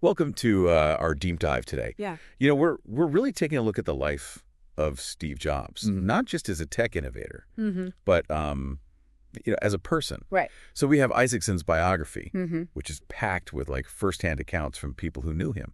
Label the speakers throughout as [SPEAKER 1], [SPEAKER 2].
[SPEAKER 1] Welcome to our deep dive today.
[SPEAKER 2] Yeah.
[SPEAKER 1] We're really taking a look at the life of Steve Jobs, not just as a tech innovator, but as a person.
[SPEAKER 2] Right.
[SPEAKER 1] So we have Isaacson's biography, which is packed with like firsthand accounts from people who knew him,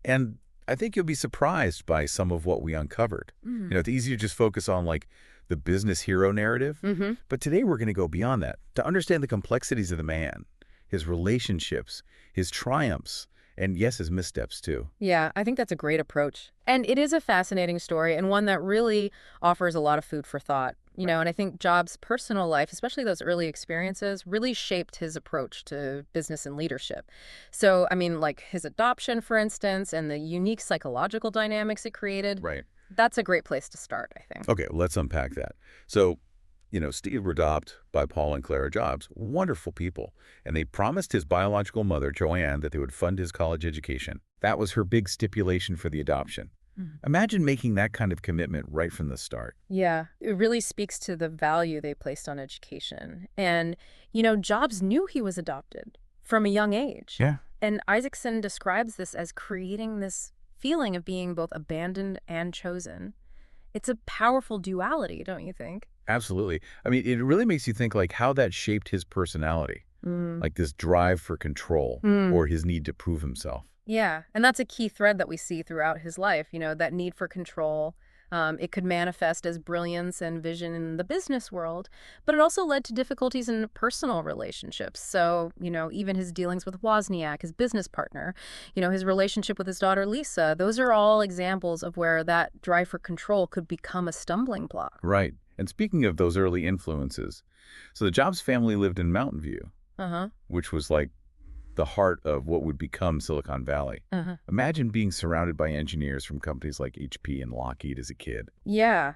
[SPEAKER 1] and I think you'll be surprised by some of what we uncovered. It's easy to just focus on like the business hero narrative, but today we're going to go beyond that to understand the complexities of the man, his relationships, his triumphs, and yes, his missteps too.
[SPEAKER 2] Yeah, I think that's a great approach. And it is a fascinating story and one that really offers a lot of food for thought. And I think Jobs' personal life, especially those early experiences, really shaped his approach to business and leadership. So, like his adoption, for instance, and the unique psychological dynamics it created.
[SPEAKER 1] Right.
[SPEAKER 2] That's a great place to start, I think.
[SPEAKER 1] Okay, let's unpack that. So, Steve was adopted by Paul and Clara Jobs, wonderful people, and they promised his biological mother, Joanne, that they would fund his college education. That was her big stipulation for the adoption. Imagine making that kind of commitment right from the start.
[SPEAKER 2] Yeah, it really speaks to the value they placed on education. And, Jobs knew he was adopted from a young age.
[SPEAKER 1] Yeah.
[SPEAKER 2] And Isaacson describes this as creating this feeling of being both abandoned and chosen. It's a powerful duality, don't you think?
[SPEAKER 1] Absolutely. It really makes you think like how that shaped his personality, like this drive for control or his need to prove himself.
[SPEAKER 2] Yeah, and that's a key thread that we see throughout his life, that need for control. It could manifest as brilliance and vision in the business world, but it also led to difficulties in personal relationships. So, even his dealings with Wozniak, his business partner, his relationship with his daughter Lisa, those are all examples of where that drive for control could become a stumbling block.
[SPEAKER 1] Right. And speaking of those early influences, so the Jobs family lived in Mountain View, which was like the heart of what would become Silicon Valley. Imagine being surrounded by engineers from companies like HP and Lockheed as a kid.
[SPEAKER 2] Yeah.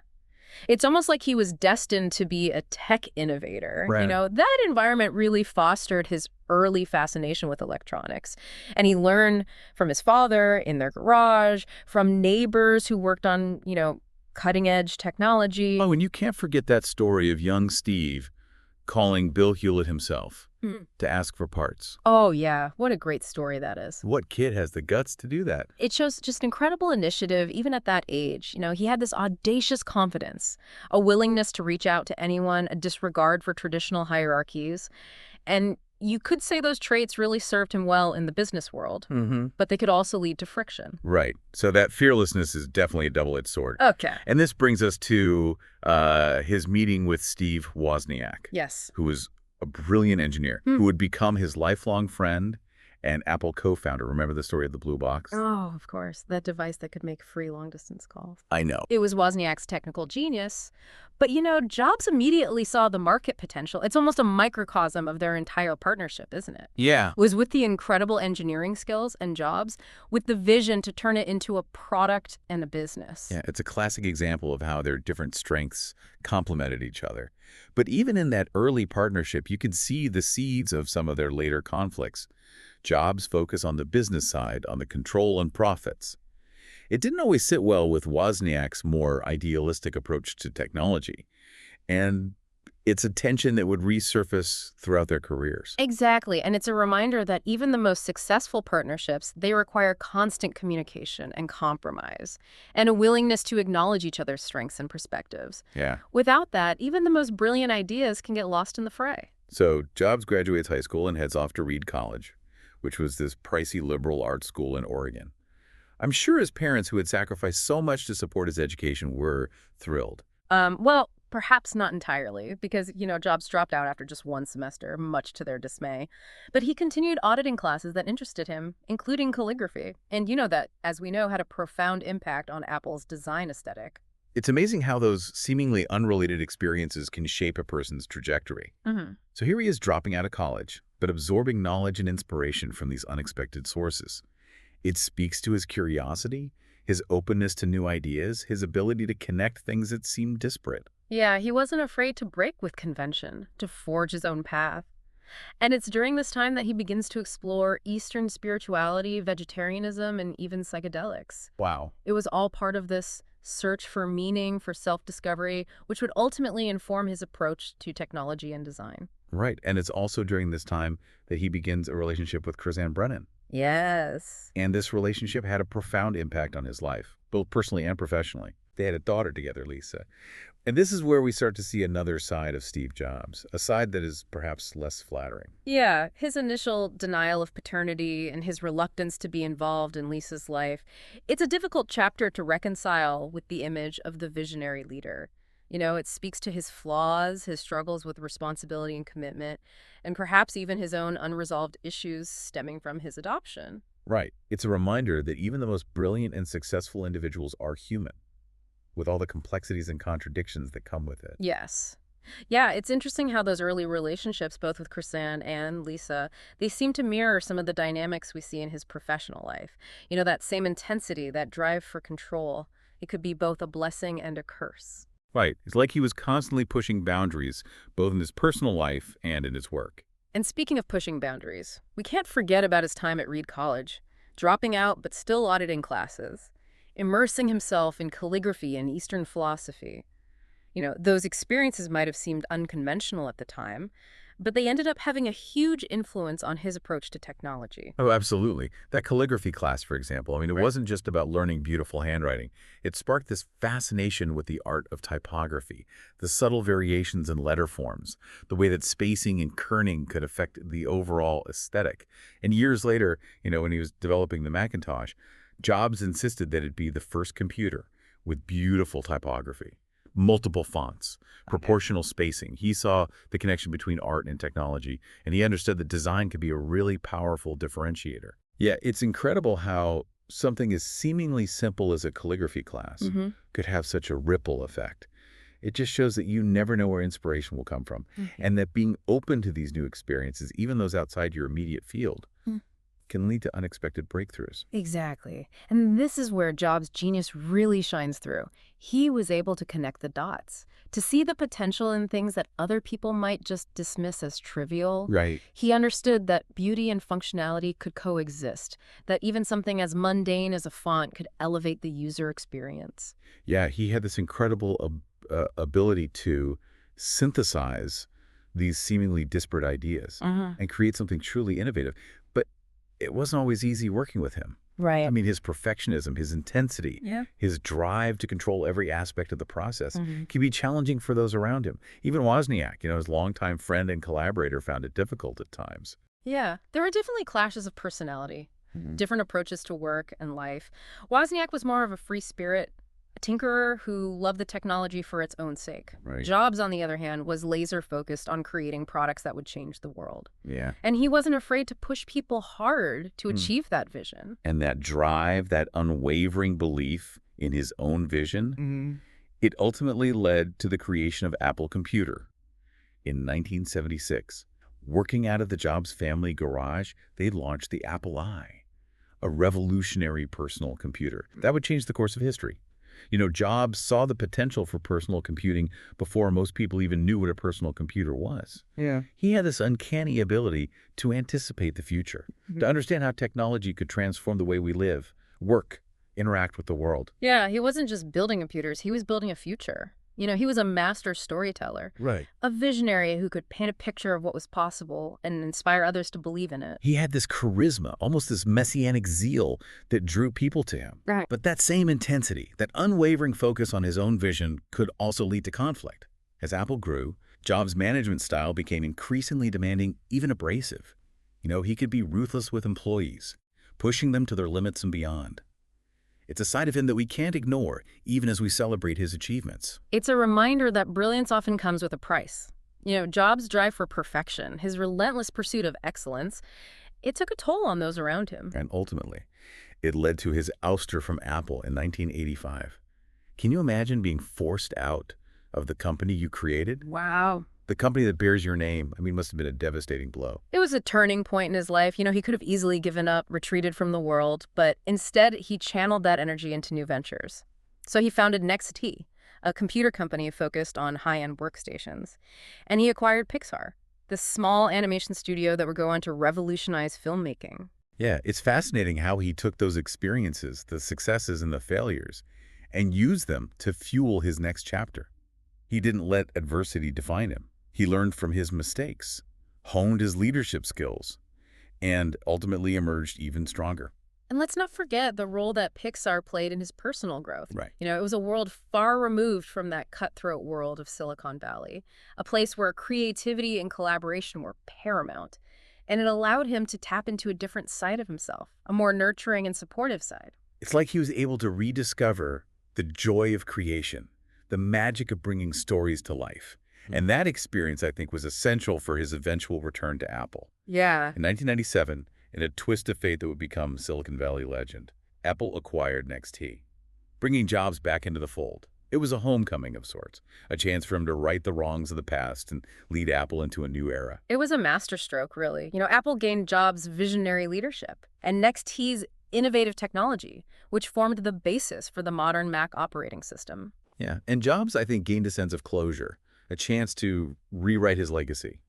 [SPEAKER 2] It's almost like he was destined to be a tech innovator.
[SPEAKER 1] Right.
[SPEAKER 2] That environment really fostered his early fascination with electronics. And he learned from his father in their garage, from neighbors who worked on, cutting-edge technology.
[SPEAKER 1] Oh, and you can't forget that story of young Steve calling Bill Hewlett himself to ask for parts.
[SPEAKER 2] Oh, yeah. What a great story that is.
[SPEAKER 1] What kid has the guts to do that?
[SPEAKER 2] It shows just incredible initiative, even at that age. He had this audacious confidence, a willingness to reach out to anyone, a disregard for traditional hierarchies. And you could say those traits really served him well in the business world, but they could also lead to friction.
[SPEAKER 1] Right. So that fearlessness is definitely a double-edged sword.
[SPEAKER 2] Okay.
[SPEAKER 1] And this brings us to his meeting with Steve Wozniak.
[SPEAKER 2] Yes.
[SPEAKER 1] Who was a brilliant engineer who would become his lifelong friend and Apple co-founder. Remember the story of the blue box?
[SPEAKER 2] Oh, of course. That device that could make free long-distance calls.
[SPEAKER 1] I know.
[SPEAKER 2] It was Wozniak's technical genius. But, Jobs immediately saw the market potential. It's almost a microcosm of their entire partnership, isn't it?
[SPEAKER 1] Yeah.
[SPEAKER 2] It was with the incredible engineering skills and Jobs, with the vision to turn it into a product and a business.
[SPEAKER 1] Yeah, it's a classic example of how their different strengths complemented each other. But even in that early partnership, you could see the seeds of some of their later conflicts. Jobs' focus on the business side, on the control and profits. It didn't always sit well with Wozniak's more idealistic approach to technology. And it's a tension that would resurface throughout their careers.
[SPEAKER 2] Exactly. And it's a reminder that even the most successful partnerships, they require constant communication and compromise and a willingness to acknowledge each other's strengths and perspectives.
[SPEAKER 1] Yeah.
[SPEAKER 2] Without that, even the most brilliant ideas can get lost in the fray.
[SPEAKER 1] So Jobs graduates high school and heads off to Reed College, which was this pricey liberal arts school in Oregon. I'm sure his parents, who had sacrificed so much to support his education, were thrilled.
[SPEAKER 2] Well, perhaps not entirely, because, Jobs dropped out after just one semester, much to their dismay. But he continued auditing classes that interested him, including calligraphy. And that, as we know, had a profound impact on Apple's design aesthetic.
[SPEAKER 1] It's amazing how those seemingly unrelated experiences can shape a person's trajectory. So here he is dropping out of college, but absorbing knowledge and inspiration from these unexpected sources. It speaks to his curiosity, his openness to new ideas, his ability to connect things that seem disparate.
[SPEAKER 2] Yeah, he wasn't afraid to break with convention, to forge his own path. And it's during this time that he begins to explore Eastern spirituality, vegetarianism, and even psychedelics.
[SPEAKER 1] Wow.
[SPEAKER 2] It was all part of this search for meaning, for self-discovery, which would ultimately inform his approach to technology and design.
[SPEAKER 1] Right. And it's also during this time that he begins a relationship with Chris Brennan.
[SPEAKER 2] Yes.
[SPEAKER 1] And this relationship had a profound impact on his life, both personally and professionally. They had a daughter together, Lisa. And this is where we start to see another side of Steve Jobs, a side that is perhaps less flattering.
[SPEAKER 2] Yeah, his initial denial of paternity and his reluctance to be involved in Lisa's life. It's a difficult chapter to reconcile with the image of the visionary leader. It speaks to his flaws, his struggles with responsibility and commitment, and perhaps even his own unresolved issues stemming from his adoption.
[SPEAKER 1] Right. It's a reminder that even the most brilliant and successful individuals are human, with all the complexities and contradictions that come with it.
[SPEAKER 2] Yes. Yeah, it's interesting how those early relationships, both with Chrisanne and Lisa, they seem to mirror some of the dynamics we see in his professional life. That same intensity, that drive for control. It could be both a blessing and a curse.
[SPEAKER 1] Right. It's like he was constantly pushing boundaries, both in his personal life and in his work.
[SPEAKER 2] And speaking of pushing boundaries, we can't forget about his time at Reed College, dropping out but still auditing classes, immersing himself in calligraphy and Eastern philosophy. Those experiences might have seemed unconventional at the time, but they ended up having a huge influence on his approach to technology.
[SPEAKER 1] Oh, absolutely. That calligraphy class, for example, it
[SPEAKER 2] Right.
[SPEAKER 1] wasn't just about learning beautiful handwriting. It sparked this fascination with the art of typography, the subtle variations in letter forms, the way that spacing and kerning could affect the overall aesthetic. And years later, when he was developing the Macintosh, Jobs insisted that it be the first computer with beautiful typography, multiple fonts, proportional spacing. He saw the connection between art and technology, and he understood that design could be a really powerful differentiator. Yeah, it's incredible how something as seemingly simple as a calligraphy class could have such a ripple effect. It just shows that you never know where inspiration will come from, and that being open to these new experiences, even those outside your immediate field, can lead to unexpected breakthroughs.
[SPEAKER 2] Exactly. And this is where Jobs' genius really shines through. He was able to connect the dots, to see the potential in things that other people might just dismiss as trivial.
[SPEAKER 1] Right.
[SPEAKER 2] He understood that beauty and functionality could coexist, that even something as mundane as a font could elevate the user experience.
[SPEAKER 1] Yeah, he had this incredible ability to synthesize these seemingly disparate ideas and create something truly innovative. But it wasn't always easy working with him.
[SPEAKER 2] Right.
[SPEAKER 1] His perfectionism, his intensity, his drive to control every aspect of the process can be challenging for those around him. Even Wozniak, his longtime friend and collaborator, found it difficult at times.
[SPEAKER 2] Yeah, there were definitely clashes of personality, different approaches to work and life. Wozniak was more of a free spirit, a tinkerer who loved the technology for its own sake.
[SPEAKER 1] Right.
[SPEAKER 2] Jobs, on the other hand, was laser-focused on creating products that would change the world.
[SPEAKER 1] Yeah.
[SPEAKER 2] And he wasn't afraid to push people hard to achieve that vision.
[SPEAKER 1] And that drive, that unwavering belief in his own vision, it ultimately led to the creation of Apple Computer. In 1976, working out of the Jobs family garage, they launched the Apple I, a revolutionary personal computer that would change the course of history. Jobs saw the potential for personal computing before most people even knew what a personal computer was.
[SPEAKER 3] Yeah.
[SPEAKER 1] He had this uncanny ability to anticipate the future, to understand how technology could transform the way we live, work, interact with the world.
[SPEAKER 2] Yeah, he wasn't just building computers, he was building a future. He was a master storyteller,
[SPEAKER 1] Right.
[SPEAKER 2] a visionary who could paint a picture of what was possible and inspire others to believe in it.
[SPEAKER 1] He had this charisma, almost this messianic zeal that drew people to him.
[SPEAKER 2] Right.
[SPEAKER 1] But that same intensity, that unwavering focus on his own vision could also lead to conflict. As Apple grew, Jobs' management style became increasingly demanding, even abrasive. He could be ruthless with employees, pushing them to their limits and beyond. It's a side of him that we can't ignore, even as we celebrate his achievements.
[SPEAKER 2] It's a reminder that brilliance often comes with a price. Jobs' drive for perfection, his relentless pursuit of excellence, it took a toll on those around him.
[SPEAKER 1] And ultimately, it led to his ouster from Apple in 1985. Can you imagine being forced out of the company you created?
[SPEAKER 2] Wow.
[SPEAKER 1] The company that bears your name, must have been a devastating blow.
[SPEAKER 2] It was a turning point in his life. He could have easily given up, retreated from the world, but instead he channeled that energy into new ventures. So he founded NextT, a computer company focused on high-end workstations. And he acquired Pixar, this small animation studio that would go on to revolutionize filmmaking.
[SPEAKER 1] Yeah, it's fascinating how he took those experiences, the successes and the failures, and used them to fuel his next chapter. He didn't let adversity define him. He learned from his mistakes, honed his leadership skills, and ultimately emerged even stronger.
[SPEAKER 2] And let's not forget the role that Pixar played in his personal growth.
[SPEAKER 1] Right.
[SPEAKER 2] It was a world far removed from that cutthroat world of Silicon Valley, a place where creativity and collaboration were paramount. And it allowed him to tap into a different side of himself, a more nurturing and supportive side.
[SPEAKER 1] It's like he was able to rediscover the joy of creation, the magic of bringing stories to life. And that experience, I think, was essential for his eventual return to Apple.
[SPEAKER 2] Yeah.
[SPEAKER 1] In 1997, in a twist of fate that would become Silicon Valley legend, Apple acquired NXT, bringing Jobs back into the fold. It was a homecoming of sorts, a chance for him to right the wrongs of the past and lead Apple into a new era.
[SPEAKER 2] It was a masterstroke, really. Apple gained Jobs' visionary leadership and NXT's innovative technology, which formed the basis for the modern Mac operating system.
[SPEAKER 1] Yeah, and Jobs, I think, gained a sense of closure, a chance to rewrite his legacy.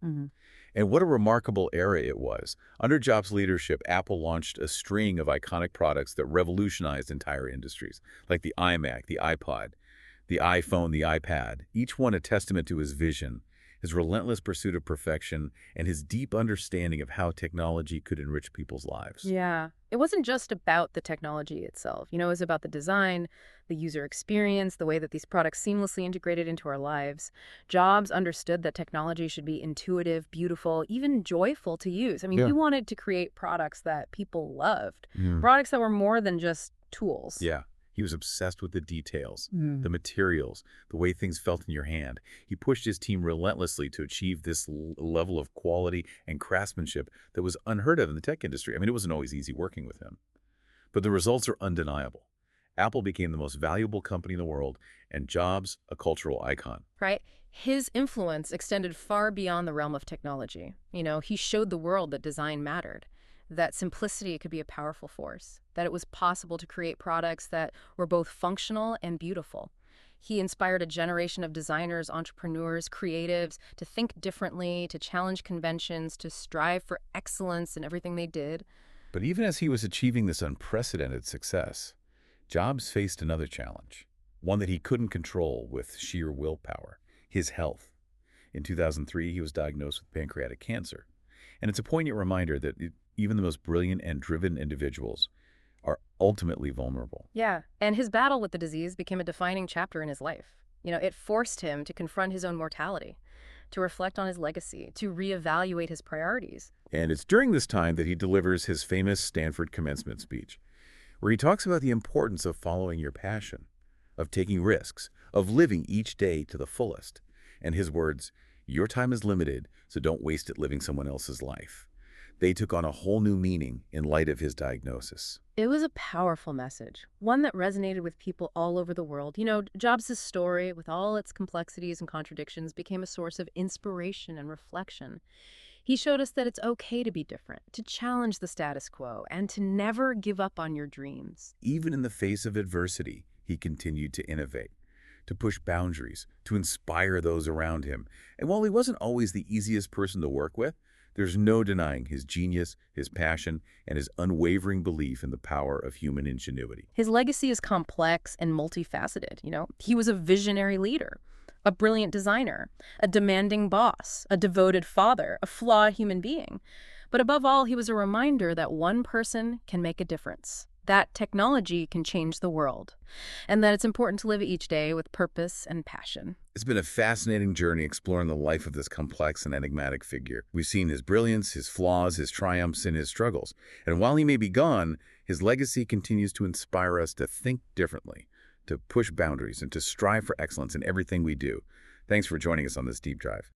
[SPEAKER 1] And what a remarkable era it was. Under Jobs' leadership, Apple launched a string of iconic products that revolutionized entire industries, like the iMac, the iPod, the iPhone, the iPad, each one a testament to his vision, his relentless pursuit of perfection, and his deep understanding of how technology could enrich people's lives.
[SPEAKER 2] Yeah. It wasn't just about the technology itself. It was about the design, the user experience, the way that these products seamlessly integrated into our lives. Jobs understood that technology should be intuitive, beautiful, even joyful to use.
[SPEAKER 1] Yeah.
[SPEAKER 2] He wanted to create products that people loved,
[SPEAKER 1] Yeah.
[SPEAKER 2] products that were more than just tools.
[SPEAKER 1] Yeah. He was obsessed with the details, the materials, the way things felt in your hand. He pushed his team relentlessly to achieve this level of quality and craftsmanship that was unheard of in the tech industry. It wasn't always easy working with him. But the results are undeniable. Apple became the most valuable company in the world, and Jobs, a cultural icon.
[SPEAKER 2] Right? His influence extended far beyond the realm of technology. He showed the world that design mattered, that simplicity could be a powerful force, that it was possible to create products that were both functional and beautiful. He inspired a generation of designers, entrepreneurs, creatives to think differently, to challenge conventions, to strive for excellence in everything they did.
[SPEAKER 1] But even as he was achieving this unprecedented success, Jobs faced another challenge, one that he couldn't control with sheer willpower: his health. In 2003, he was diagnosed with pancreatic cancer. And it's a poignant reminder that even the most brilliant and driven individuals are ultimately vulnerable.
[SPEAKER 2] Yeah, and his battle with the disease became a defining chapter in his life. It forced him to confront his own mortality, to reflect on his legacy, to reevaluate his priorities.
[SPEAKER 1] And it's during this time that he delivers his famous Stanford commencement speech, where he talks about the importance of following your passion, of taking risks, of living each day to the fullest. And his words, "Your time is limited, so don't waste it living someone else's life." They took on a whole new meaning in light of his diagnosis.
[SPEAKER 2] It was a powerful message, one that resonated with people all over the world. Jobs' story, with all its complexities and contradictions, became a source of inspiration and reflection. He showed us that it's okay to be different, to challenge the status quo, and to never give up on your dreams.
[SPEAKER 1] Even in the face of adversity, he continued to innovate, to push boundaries, to inspire those around him. And while he wasn't always the easiest person to work with, there's no denying his genius, his passion, and his unwavering belief in the power of human ingenuity.
[SPEAKER 2] His legacy is complex and multifaceted. He was a visionary leader, a brilliant designer, a demanding boss, a devoted father, a flawed human being. But above all, he was a reminder that one person can make a difference, that technology can change the world, and that it's important to live each day with purpose and passion.
[SPEAKER 1] It's been a fascinating journey exploring the life of this complex and enigmatic figure. We've seen his brilliance, his flaws, his triumphs, and his struggles. And while he may be gone, his legacy continues to inspire us to think differently, to push boundaries, and to strive for excellence in everything we do. Thanks for joining us on this deep dive.